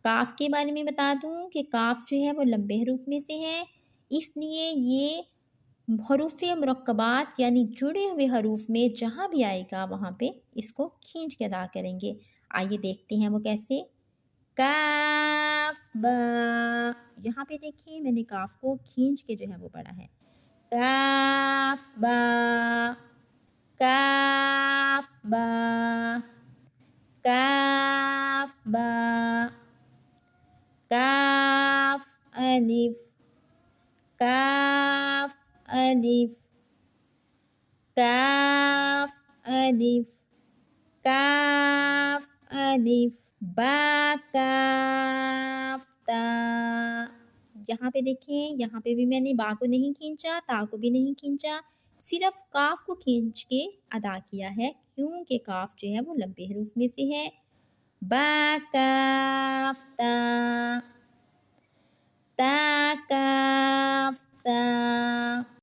کاف کے بارے میں بتا دوں کہ کاف جو ہے وہ لمبے حروف میں سے ہے، اس لیے یہ حروف مرکبات یعنی جڑے ہوئے حروف میں جہاں بھی آئے گا وہاں پہ اس کو کھینچ کے ادا کریں گے۔ آئیے دیکھتے ہیں وہ کیسے۔ کاف با، یہاں پہ دیکھیں میں نے کاف کو کھینچ کے جو ہے وہ پڑھا ہے۔ کاف با، کاف با، کاف با، کاف الف، کاف الف، کاف الف، کاف الف، با کاف تا۔ یہاں پہ دیکھیں، یہاں پہ بھی میں نے با کو نہیں کھینچا، تا کو بھی نہیں کھینچا، صرف کاف کو کھینچ کے ادا کیا ہے کیونکہ کاف جو ہے وہ لمبے حروف میں سے ہے۔ با کاف تا،